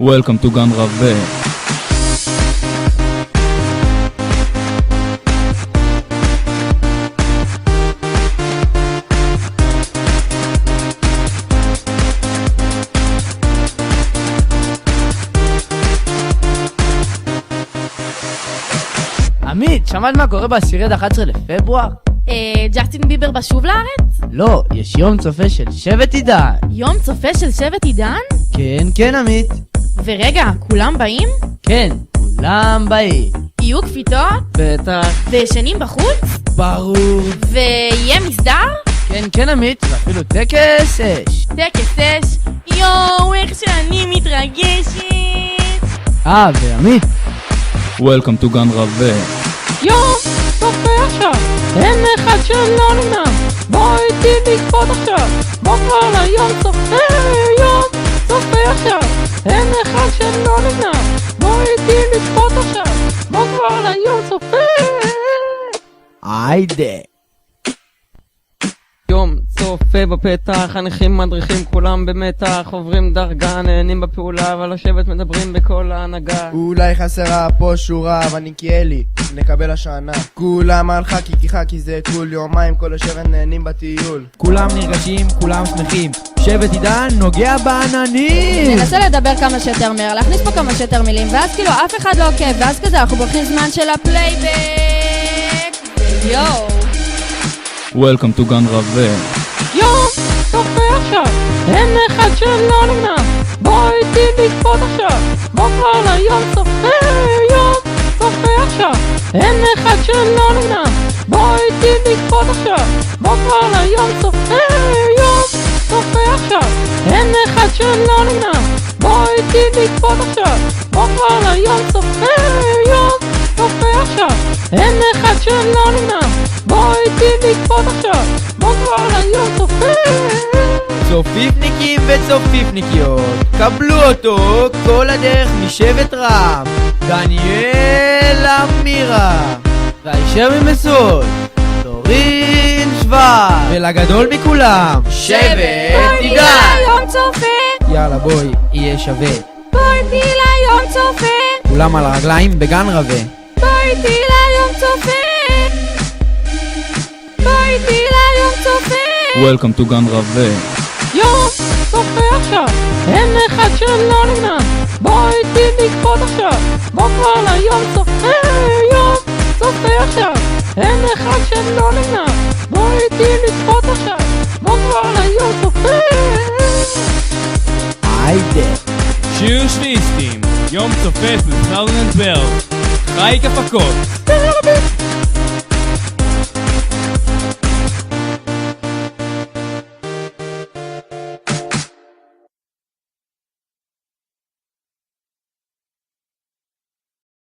Welcome to גן רווה. עמית, שמעת מה קורה בעשירי עד 11 לפברואר? ג'סטין ביבר בשוב לארץ? לא, יש יום צופה של שבט עידן. יום צופה של שבט עידן? כן, עמית. ורגע, כולם באים? כן, כולם באים. יהיו כפיתות? בטח. וישנים בחוץ? ברור. ויהיה מסדר? כן, עמית, ואפילו טקס אש. טקס אש? יואו, איך שאני מתרגשת! ועמית. Welcome to גן רווה. יום צופה עכשיו, אין אחד שלא נמנע, בוא איתי לקפות עכשיו, בוא כבר ליום צופה, יום צופה עכשיו, אין אחד שלא נמנע, בוא איתי לקפות עכשיו, בוא כבר ליום צופה. היידה. יום צופה בפתח, הנכים מדריכים כולם במתח, עוברים דרגה, נהנים בפעולה, אבל לשבת מדברים בכל ההנהגה. אולי חסרה פה שורה, אבל נקיאלי, נקבל השענה. כולם על חכי זה כול יומיים, כל השבט נהנים בטיול. כולם נרגשים, כולם שמחים. שבט עידן נוגע בעננים. ננסה לדבר כמה שיותר מהר, להכניס פה כמה שיותר מילים, ואז כאילו אף אחד לא עוקב, ואז כזה אנחנו בורחים זמן של הפלייבק. יואו. Welcome to גן רווה. יום צופה עכשיו, אין אחד שלא נמנע, בוא איתי לקפות עכשיו, בוא כבר ליום צופה, יום צופה עכשיו, אין אחד שלא נמנע, בוא איתי לקפות עכשיו, בוא כבר ליום צופה, יום צופה עכשיו, אין אחד שלא נמנע, בוא איתי לקפות עכשיו, בוא כבר ליום צופה, יום צופה עכשיו, אין אחד שלא נמנע, בוא איתי לקפות עכשיו, בוא כבר ליום צופה. צופיפניקים וצופיפניקיות, קבלו אותו כל הדרך משבט רם. דניאל אמירה, והישר ממסוד, דורין שוואר, ולגדול מכולם, שבט עידן. ליום צופה, יאללה בואי, יהיה שווה. בוא איתי ליום צופה, כולם על הרגליים בגן רווה. בוא איתי ליום צופה, בוא איתי ליום צופה. Welcome to גן רווה. יום צופה עכשיו, אין אחד שלא נמנע, בוא איתי לקפות עכשיו, בוא כבר ליום צופה, יום צופה עכשיו, אין אחד שלא נמנע, בוא איתי לקפות עכשיו, בוא כבר ליום צופה. היידה. שיר שליסטים, יום צופה 2012, חי כפקות.